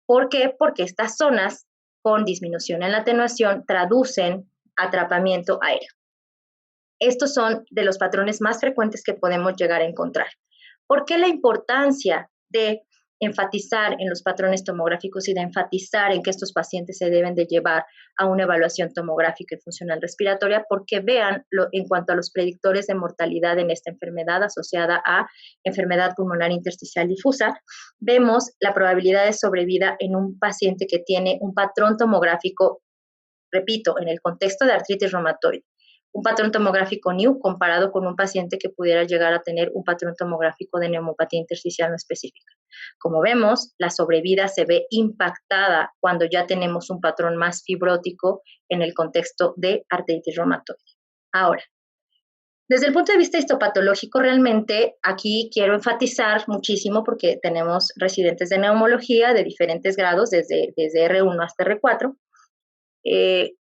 ¿Por qué? Porque estas zonas con disminución en la atenuación traducen atrapamiento aéreo. Estos son de los patrones más frecuentes que podemos llegar a encontrar. ¿Por qué la importancia de enfatizar en los patrones tomográficos y de enfatizar en que estos pacientes se deben de llevar a una evaluación tomográfica y funcional respiratoria? Porque vean en cuanto a los predictores de mortalidad en esta enfermedad asociada a enfermedad pulmonar intersticial difusa, vemos la probabilidad de sobrevida en un paciente que tiene un patrón tomográfico, repito, en el contexto de artritis reumatoide, un patrón tomográfico NIU comparado con un paciente que pudiera llegar a tener un patrón tomográfico de neumopatía intersticial no específica. Como vemos, la sobrevida se ve impactada cuando ya tenemos un patrón más fibrótico en el contexto de artritis reumatoide. Ahora, desde el punto de vista histopatológico, realmente aquí quiero enfatizar muchísimo porque tenemos residentes de neumología de diferentes grados, desde R1 hasta R4.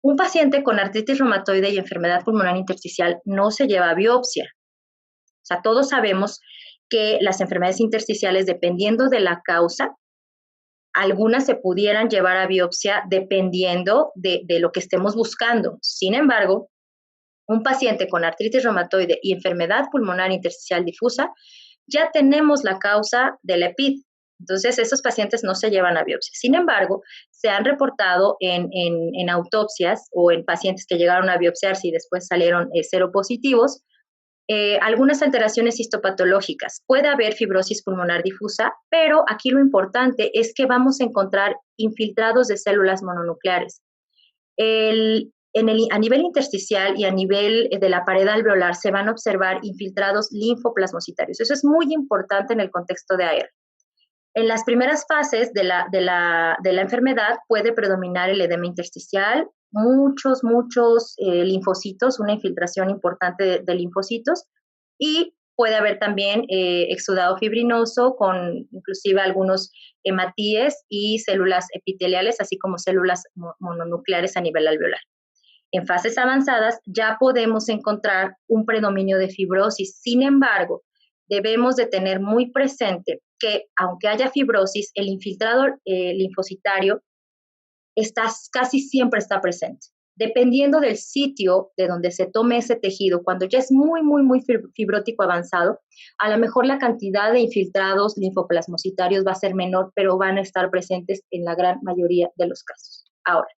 Un paciente con artritis reumatoide y enfermedad pulmonar intersticial no se lleva a biopsia. O sea, todos sabemos que las enfermedades intersticiales, dependiendo de la causa, algunas se pudieran llevar a biopsia dependiendo de lo que estemos buscando. Sin embargo, un paciente con artritis reumatoide y enfermedad pulmonar intersticial difusa, ya tenemos la causa de la EPID. Entonces, esos pacientes no se llevan a biopsia. Sin embargo, se han reportado en autopsias o en pacientes que llegaron a biopsiarse y después salieron seropositivos, algunas alteraciones histopatológicas. Puede haber fibrosis pulmonar difusa, pero aquí lo importante es que vamos a encontrar infiltrados de células mononucleares. A nivel intersticial y a nivel de la pared alveolar se van a observar infiltrados linfoplasmocitarios. Eso es muy importante en el contexto de AR. En las primeras fases de la enfermedad puede predominar el edema intersticial, muchos linfocitos, una infiltración importante de linfocitos, y puede haber también exudado fibrinoso con inclusive algunos hematíes y células epiteliales, así como células mononucleares a nivel alveolar. En fases avanzadas ya podemos encontrar un predominio de fibrosis. Sin embargo, debemos de tener muy presente que aunque haya fibrosis, el infiltrado linfocitario casi siempre está presente. Dependiendo del sitio de donde se tome ese tejido, cuando ya es muy fibrótico avanzado, a lo mejor la cantidad de infiltrados linfoplasmocitarios va a ser menor, pero van a estar presentes en la gran mayoría de los casos. Ahora,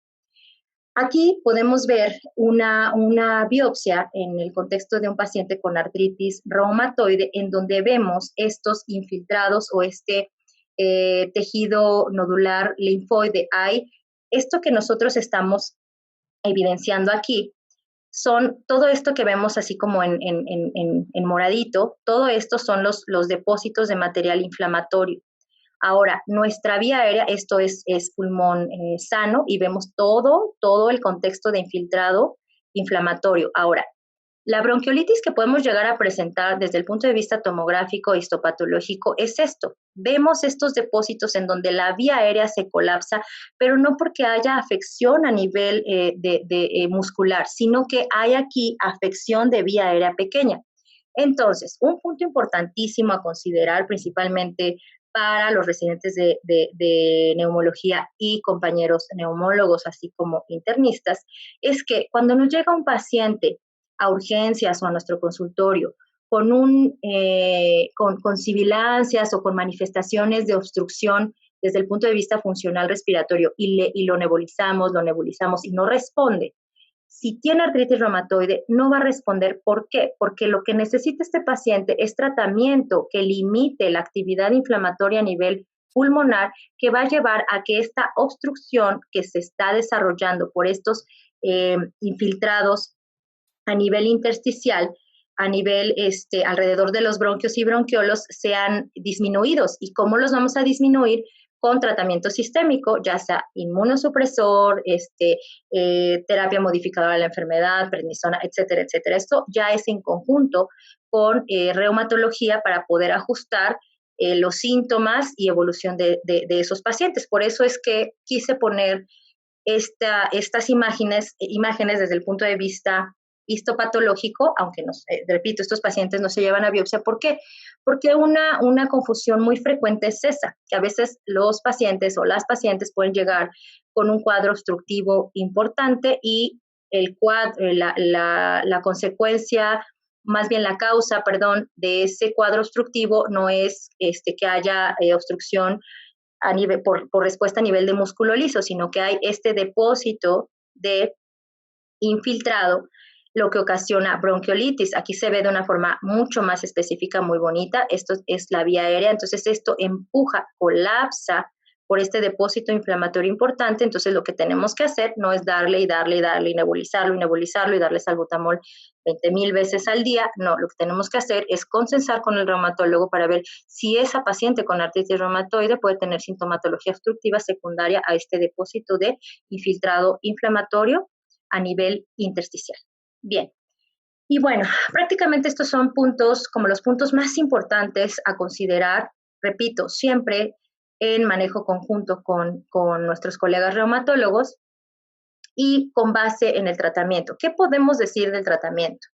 aquí podemos ver una biopsia en el contexto de un paciente con artritis reumatoide en donde vemos estos infiltrados o este tejido nodular linfoide. Esto que nosotros estamos evidenciando aquí son todo esto que vemos así como en moradito, todo esto son los depósitos de material inflamatorio. Ahora, nuestra vía aérea, esto es pulmón sano y vemos todo el contexto de infiltrado inflamatorio. Ahora, la bronquiolitis que podemos llegar a presentar desde el punto de vista tomográfico e histopatológico es esto. Vemos estos depósitos en donde la vía aérea se colapsa, pero no porque haya afección a nivel muscular, sino que hay aquí afección de vía aérea pequeña. Entonces, un punto importantísimo a considerar principalmente para los residentes de neumología y compañeros neumólogos, así como internistas, es que cuando nos llega un paciente a urgencias o a nuestro consultorio con sibilancias o con manifestaciones de obstrucción desde el punto de vista funcional respiratorio y lo nebulizamos y no responde, si tiene artritis reumatoide, no va a responder. ¿Por qué? Porque lo que necesita este paciente es tratamiento que limite la actividad inflamatoria a nivel pulmonar, que va a llevar a que esta obstrucción que se está desarrollando por estos infiltrados a nivel intersticial a nivel alrededor de los bronquios y bronquiolos sean disminuidos. ¿Y cómo los vamos a disminuir? Con tratamiento sistémico, ya sea inmunosupresor, terapia modificadora de la enfermedad, prednisona, etcétera, etcétera. Esto ya es en conjunto con reumatología para poder ajustar los síntomas y evolución de esos pacientes. Por eso es que quise poner estas imágenes desde el punto de vista histopatológico, aunque, repito, estos pacientes no se llevan a biopsia. ¿Por qué? Porque una confusión muy frecuente es esa, que a veces los pacientes o las pacientes pueden llegar con un cuadro obstructivo importante y la consecuencia, más bien la causa, de ese cuadro obstructivo no es que haya obstrucción a nivel, por respuesta a nivel de músculo liso, sino que hay este depósito de infiltrado, lo que ocasiona bronquiolitis. Aquí se ve de una forma mucho más específica, muy bonita. Esto es la vía aérea, entonces esto empuja, colapsa por este depósito inflamatorio importante. Entonces lo que tenemos que hacer no es darle y darle y darle y nebulizarlo y darle salbutamol 20,000 veces al día. No, lo que tenemos que hacer es consensar con el reumatólogo para ver si esa paciente con artritis reumatoide puede tener sintomatología obstructiva secundaria a este depósito de infiltrado inflamatorio a nivel intersticial. Bien, y bueno, prácticamente estos son puntos como los puntos más importantes a considerar, repito, siempre en manejo conjunto con nuestros colegas reumatólogos y con base en el tratamiento. ¿Qué podemos decir del tratamiento?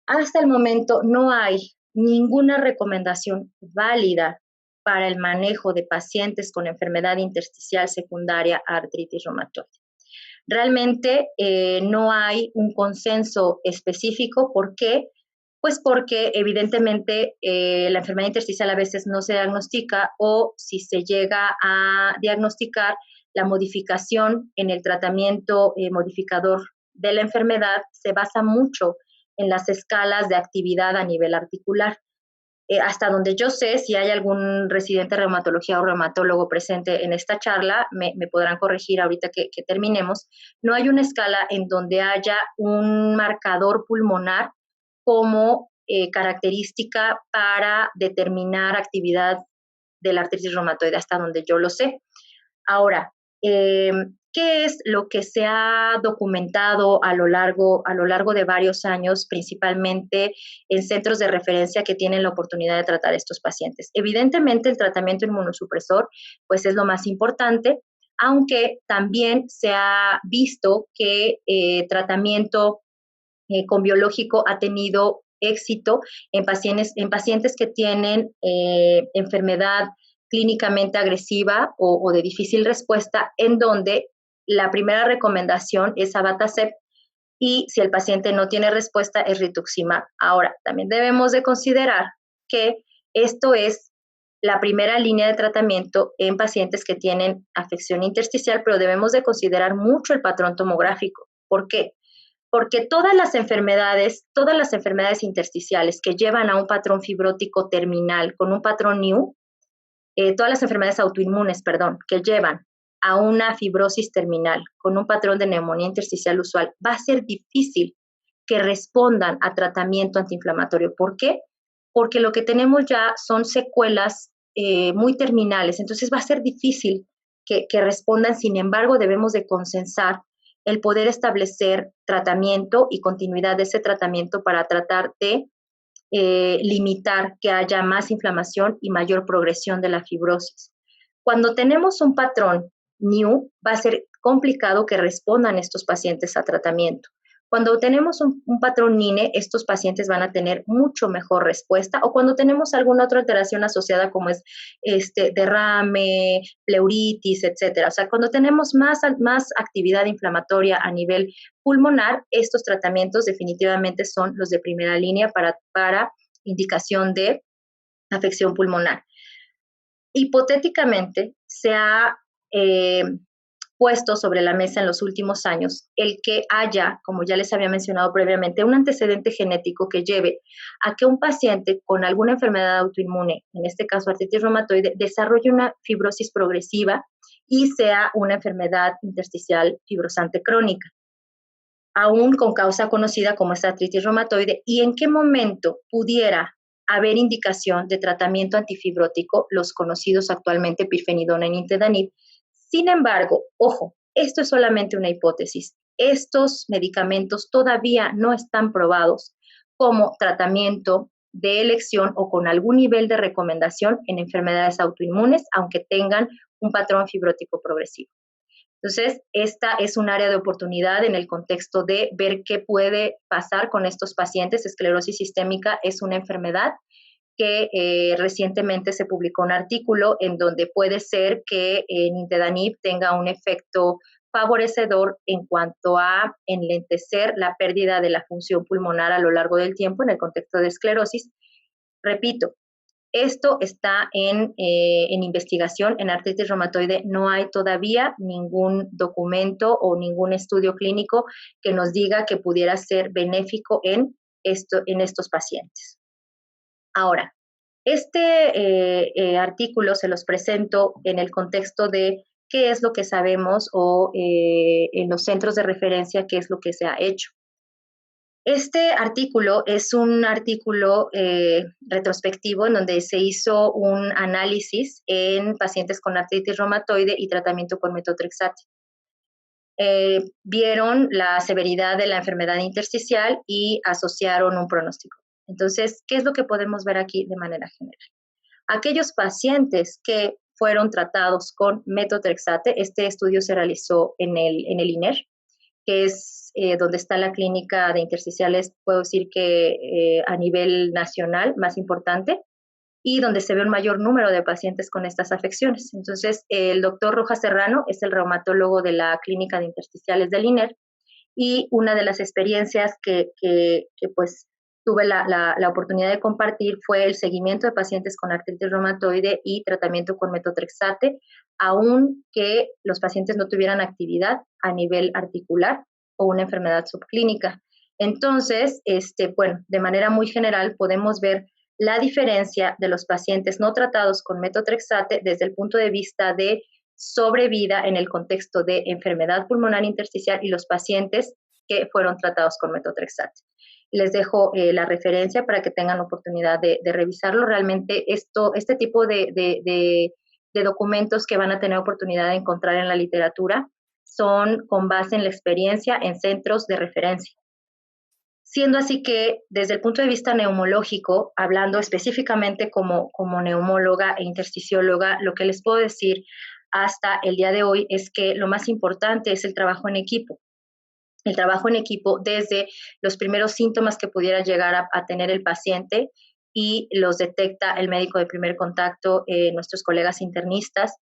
Hasta el momento no hay ninguna recomendación válida para el manejo de pacientes con enfermedad intersticial secundaria a artritis reumatoide. Realmente no hay un consenso específico. ¿Por qué? Pues porque evidentemente la enfermedad intersticial a veces no se diagnostica, o si se llega a diagnosticar, la modificación en el tratamiento modificador de la enfermedad se basa mucho en las escalas de actividad a nivel articular. Hasta donde yo sé, si hay algún residente de reumatología o reumatólogo presente en esta charla, me podrán corregir ahorita que terminemos. No hay una escala en donde haya un marcador pulmonar como característica para determinar actividad de la artritis reumatoide, hasta donde yo lo sé. Ahora, ¿qué es lo que se ha documentado a lo largo de varios años, principalmente en centros de referencia que tienen la oportunidad de tratar a estos pacientes? Evidentemente, el tratamiento inmunosupresor pues es lo más importante, aunque también se ha visto que tratamiento con biológico ha tenido éxito en pacientes que tienen enfermedad clínicamente agresiva o de difícil respuesta, en donde la primera recomendación es abatacept, y si el paciente no tiene respuesta es rituximab. Ahora, también debemos de considerar que esto es la primera línea de tratamiento en pacientes que tienen afección intersticial, pero debemos de considerar mucho el patrón tomográfico. ¿Por qué? Porque todas las enfermedades intersticiales que llevan a un patrón fibrótico terminal con un patrón NIU, todas las enfermedades autoinmunes, que llevan a una fibrosis terminal con un patrón de neumonía intersticial usual, va a ser difícil que respondan a tratamiento antiinflamatorio. ¿Por qué? Porque lo que tenemos ya son secuelas muy terminales, entonces va a ser difícil que respondan. Sin embargo, debemos de consensar el poder establecer tratamiento y continuidad de ese tratamiento para tratar de limitar que haya más inflamación y mayor progresión de la fibrosis. Cuando tenemos un patrón NIU, va a ser complicado que respondan estos pacientes a tratamiento. Cuando tenemos un patrón NINE, estos pacientes van a tener mucho mejor respuesta, o cuando tenemos alguna otra alteración asociada como es derrame, pleuritis, etcétera. O sea, cuando tenemos más actividad inflamatoria a nivel pulmonar, estos tratamientos definitivamente son los de primera línea para indicación de afección pulmonar. Hipotéticamente, se ha puesto sobre la mesa en los últimos años el que haya, como ya les había mencionado previamente, un antecedente genético que lleve a que un paciente con alguna enfermedad autoinmune, en este caso artritis reumatoide, desarrolle una fibrosis progresiva y sea una enfermedad intersticial fibrosante crónica. aún con causa conocida como esta artritis reumatoide, y en qué momento pudiera haber indicación de tratamiento antifibrótico, los conocidos actualmente pirfenidona y nintedanib. Sin embargo, ojo, esto es solamente una hipótesis. Estos medicamentos todavía no están probados como tratamiento de elección o con algún nivel de recomendación en enfermedades autoinmunes, aunque tengan un patrón fibrótico progresivo. Entonces, esta es un área de oportunidad en el contexto de ver qué puede pasar con estos pacientes. Esclerosis sistémica es una enfermedad que recientemente se publicó un artículo en donde puede ser que nintedanib tenga un efecto favorecedor en cuanto a enlentecer la pérdida de la función pulmonar a lo largo del tiempo en el contexto de esclerosis. Repito, esto está en investigación. En artritis reumatoide no hay todavía ningún documento o ningún estudio clínico que nos diga que pudiera ser benéfico en estos pacientes. Ahora, este artículo se los presento en el contexto de qué es lo que sabemos o en los centros de referencia, qué es lo que se ha hecho. Este artículo es un artículo retrospectivo en donde se hizo un análisis en pacientes con artritis reumatoide y tratamiento con metotrexate. Vieron la severidad de la enfermedad intersticial y asociaron un pronóstico. Entonces, ¿qué es lo que podemos ver aquí de manera general? Aquellos pacientes que fueron tratados con metotrexate, este estudio se realizó en el INER, que es donde está la clínica de intersticiales, puedo decir que a nivel nacional más importante, y donde se ve un mayor número de pacientes con estas afecciones. Entonces, el doctor Rojas Serrano es el reumatólogo de la clínica de intersticiales del INER, y una de las experiencias que pues tuve la oportunidad de compartir fue el seguimiento de pacientes con artritis reumatoide y tratamiento con metotrexate, aunque los pacientes no tuvieran actividad a nivel articular o una enfermedad subclínica. Entonces, bueno, de manera muy general podemos ver la diferencia de los pacientes no tratados con metotrexate desde el punto de vista de sobrevida en el contexto de enfermedad pulmonar intersticial y los pacientes que fueron tratados con metotrexate. Les dejo la referencia para que tengan oportunidad de revisarlo. Realmente este tipo de documentos que van a tener oportunidad de encontrar en la literatura son con base en la experiencia en centros de referencia. Siendo así que, desde el punto de vista neumológico, hablando específicamente como neumóloga e intersticióloga, lo que les puedo decir hasta el día de hoy es que lo más importante es el trabajo en equipo. El trabajo en equipo desde los primeros síntomas que pudiera llegar a tener el paciente y los detecta el médico de primer contacto, nuestros colegas internistas.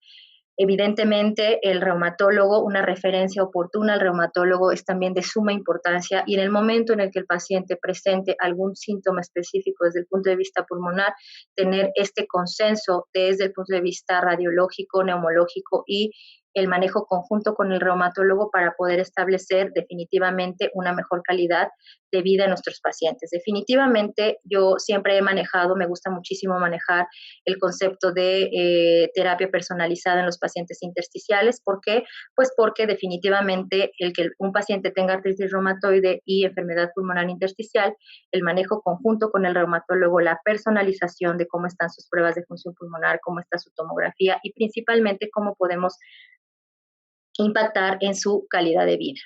Evidentemente, el reumatólogo, una referencia oportuna al reumatólogo es también de suma importancia, y en el momento en el que el paciente presente algún síntoma específico desde el punto de vista pulmonar, tener este consenso desde el punto de vista radiológico, neumológico y el manejo conjunto con el reumatólogo para poder establecer definitivamente una mejor calidad de vida en nuestros pacientes. Definitivamente yo siempre he manejado, me gusta muchísimo manejar el concepto de terapia personalizada en los pacientes intersticiales. ¿Por qué? Pues porque definitivamente el que un paciente tenga artritis reumatoide y enfermedad pulmonar intersticial, el manejo conjunto con el reumatólogo, la personalización de cómo están sus pruebas de función pulmonar, cómo está su tomografía y principalmente cómo podemos impactar en su calidad de vida.